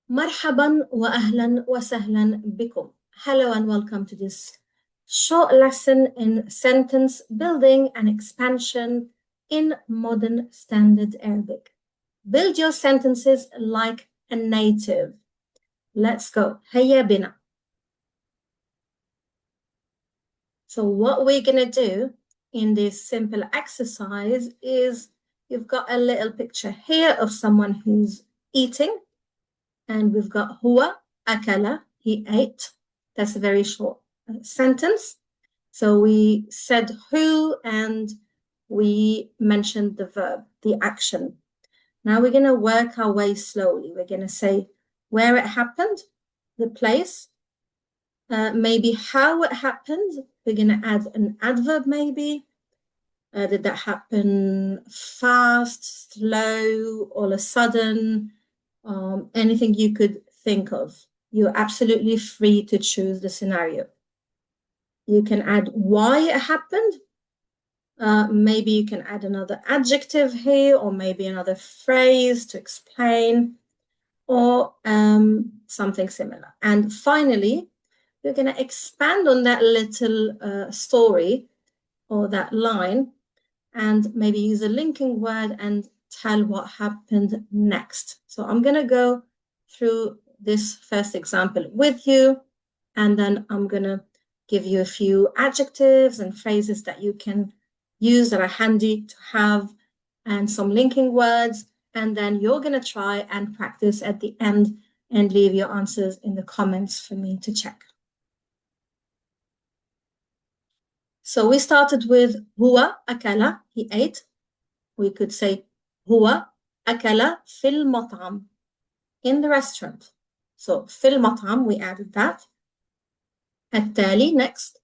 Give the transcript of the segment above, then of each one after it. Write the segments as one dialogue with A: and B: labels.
A: مرحبا وأهلا وسهلا بكم. Hello and welcome to this short lesson in sentence building and expansion in modern standard Arabic. Build your sentences like a native. Let's go. هيا بنا. So what we're going to do in this simple exercise is you've got a little picture here of someone who's eating. And we've got huwa akala, he ate. That's a very short sentence. So we said who and we mentioned the verb, the action. Now we're going to work our way slowly. We're going to say where it happened, the place, maybe how it happened. We're going to add an adverb maybe. Did that happen fast, slow, all of a sudden? Anything you could think of. You're absolutely free to choose the scenario. You can add why it happened. Maybe you can add another adjective here, or maybe another phrase to explain, or something similar. And finally, we're going to expand on that little story or that line and maybe use a linking word and tell what happened next. So I'm going to go through this first example with you, and then I'm going to give you a few adjectives and phrases that you can use that are handy to have, and some linking words, and then you're going to try and practice at the end and leave your answers in the comments for me to check. So we started with huwa akala, he ate. We could say هو أكل في المطعم, in the restaurant. So في المطعم, we added that. التالي, next.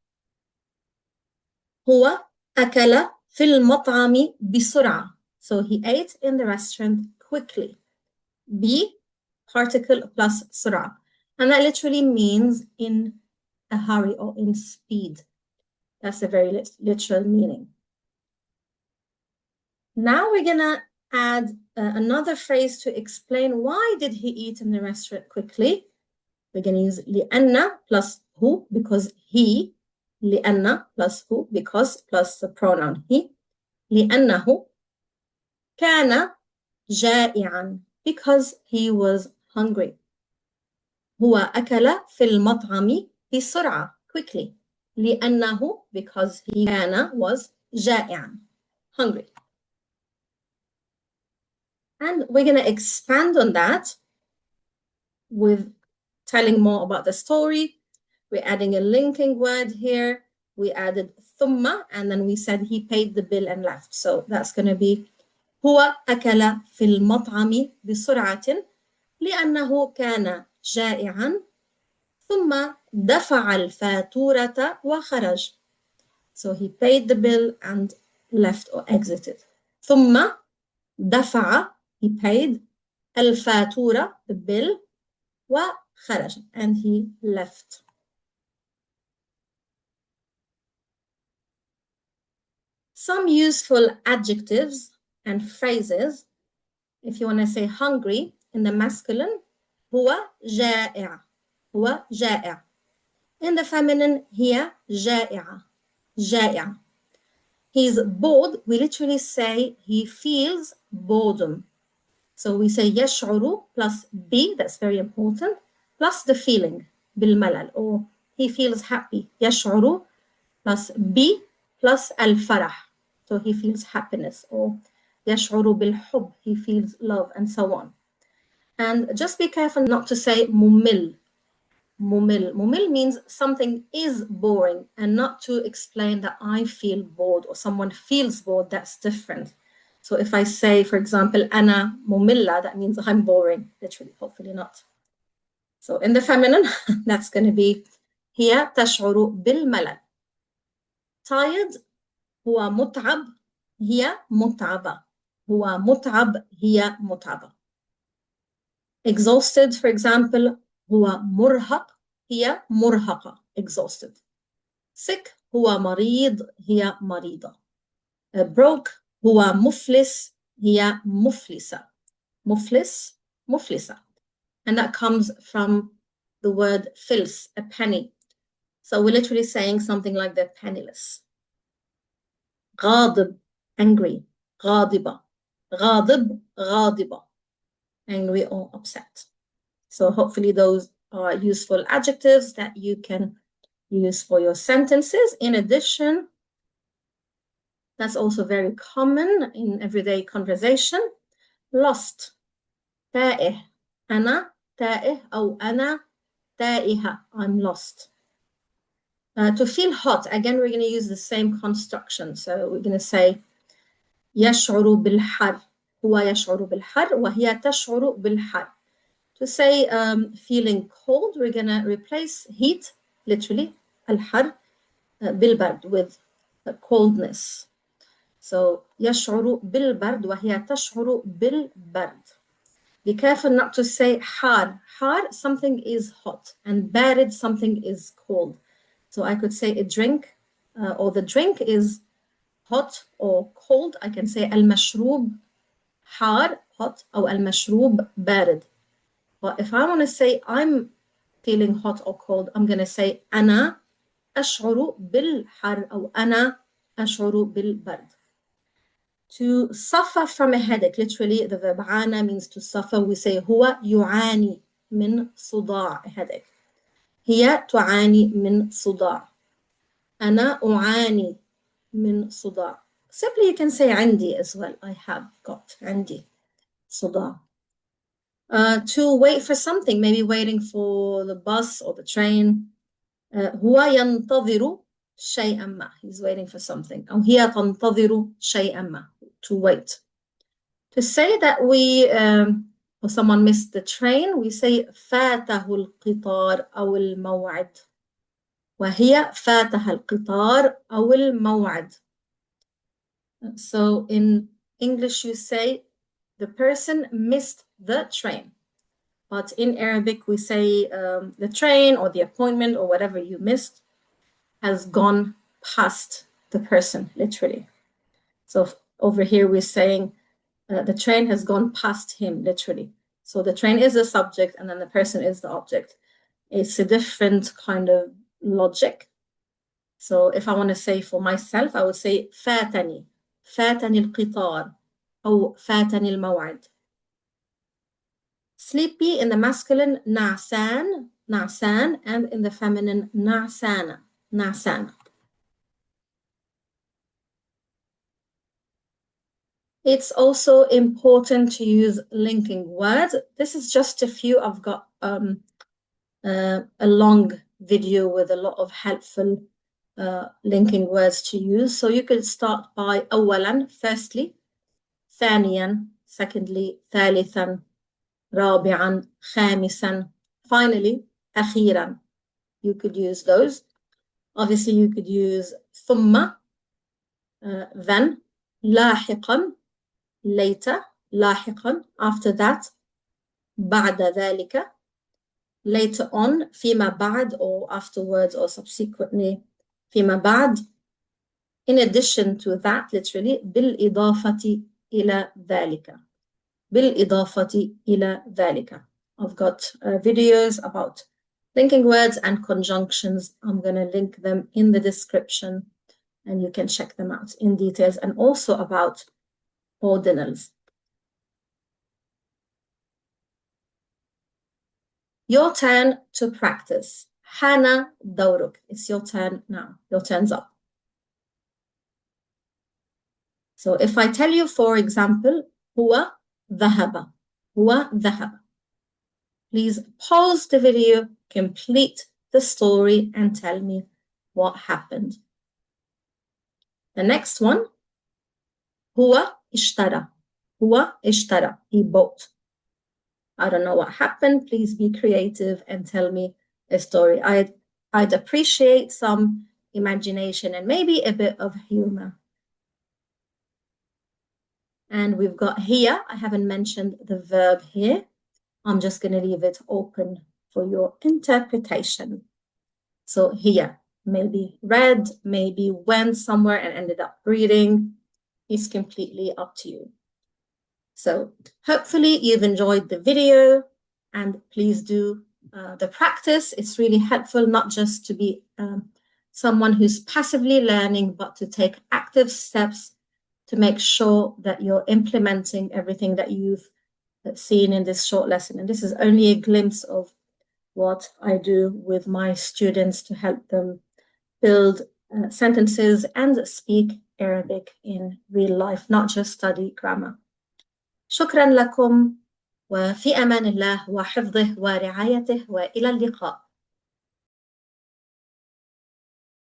A: هو أكل في المطعم بسرعة. So he ate in the restaurant quickly. B, particle plus سرعة. And that literally means in a hurry or in speed. That's a very literal meaning. Now we're going to add another phrase to explain why did he eat in the restaurant quickly. We're going to use لأن plus who, because he. لأن plus who, because, plus the pronoun he. لأنه كان جائعا, because he was hungry. هو أكل في المطعم بسرعة, quickly. لأنه, because he كان, was جائعا, hungry. And we're going to expand on that with telling more about the story. We're adding a linking word here. We added ثم, and then we said he paid the bill and left. So that's going to be هو أكل في المطعم بسرعة لأنه كان جائعا ثم دفع الفاتورة وخرج. So he paid the bill and left or exited. ثم دفع, he paid, الفاتورة, the bill, وخرج, and he left. Some useful adjectives and phrases. If you want to say hungry in the masculine, هو جائع, هو جائع. In the feminine, هي جائعة, جائع. He's bored, we literally say he feels boredom. So we say يشعر plus be, that's very important, plus the feeling, بالملل, or he feels happy. يشعر plus be plus الفرح, so he feels happiness, or يشعر بالحب, he feels love, and so on. And just be careful not to say ممل. ممل. ممل means something is boring, and not to explain that I feel bored or someone feels bored. That's different. So if I say, for example, أنا مملة, that means I'm boring, literally, hopefully not. So in the feminine, that's going to be هي تشعر بالملل. Tired, هو متعب, هي متعبة. هو متعب, هي متعبة. Exhausted, for example, هو مرهق, هي مرهقة, exhausted. Sick, هو مريض, هي مريضة. Broke, هو مفلس, هي مفلسة. مفلس, مفلسة. And that comes from the word fils, a penny. So we're literally saying something like they're penniless. غاضب, angry. غاضبة. غاضب, غاضبة. Angry or upset. So hopefully those are useful adjectives that you can use for your sentences. In addition, that's also very common in everyday conversation. Lost. تائه. أنا تائه أو أنا تائهة. I'm lost. To feel hot, again, we're going to use the same construction. So we're going to say يشعر بالحر. هو يشعر بالحر وهي تشعر بالحر. To say feeling cold, we're going to replace heat, literally, الحر, بالبرد, with coldness. So يشعر بالبرد وهي تشعر بالبرد. Be careful not to say حار. حار, something is hot, and بارد, something is cold. So I could say a drink, or the drink is hot or cold. I can say المشروب حار, hot, أو المشروب بارد. But if I want to say I'm feeling hot or cold, I'm going to say أنا أشعر بالحر أو أنا أشعر بالبرد. To suffer from a headache, literally the verb عانى means to suffer. We say هو يعاني من صداع, a headache. هي تعاني من صداع. أنا أعاني من صداع. Simply you can say عندي as well. I have got عندي صداع. To wait for something, maybe waiting for the bus or the train. هو ينتظر شيئا ما. He's waiting for something. أو هي تنتظر شيئا ما. To wait. To say that or someone missed the train, we say فاته القطار أو الموعد. وهي فاتها القطار أو الموعد. So in English you say the person missed the train. But in Arabic we say the train or the appointment or whatever you missed has gone past the person, literally. So over here we're saying the train has gone past him, literally. So the train is the subject and then the person is the object. It's a different kind of logic. So if I want to say for myself, I would say فاتني. فاتني القطار أو فاتني الموعد. Sleepy in the masculine نعسان, نعسان, and in the feminine نعسانة, نعسانة. It's also important to use linking words. This is just a few. I've got a long video with a lot of helpful linking words to use. So you could start by أولاً, firstly, ثانياً, secondly, ثالثاً, رابعاً, خامساً, finally, أخيراً. You could use those. Obviously, you could use ثم, then, لاحقاً, later, لاحقاً, after that, بعد ذلك, later on, فيما بعد, or afterwards or subsequently, فيما بعد. In addition to that, literally, بالإضافة إلى ذلك. بالإضافة إلى ذلك. I've got videos about linking words and conjunctions. I'm going to link them in the description and you can check them out in details, and also about ordinals. Your turn to practice. حان دورك. It's your turn now. Your turn's up. So if I tell you, for example, هو ذهب. هو ذهب. Please pause the video, complete the story, and tell me what happened. The next one, هو اشترى. هو اشترى. He bought. I don't know what happened. Please be creative and tell me a story. I'd appreciate some imagination and maybe a bit of humor. And we've got here, I haven't mentioned the verb here. I'm just going to leave it open for your interpretation. So here, maybe read, maybe went somewhere and ended up reading. It's completely up to you. So hopefully you've enjoyed the video. and please do the practice. It's really helpful not just to be someone who's passively learning, but to take active steps to make sure that you're implementing everything that you've seen in this short lesson. And this is only a glimpse of what I do with my students to help them build sentences and speak Arabic in real life, not just study grammar. شكرا لكم، وفي أمان الله وحفظه ورعايته، وإلى اللقاء.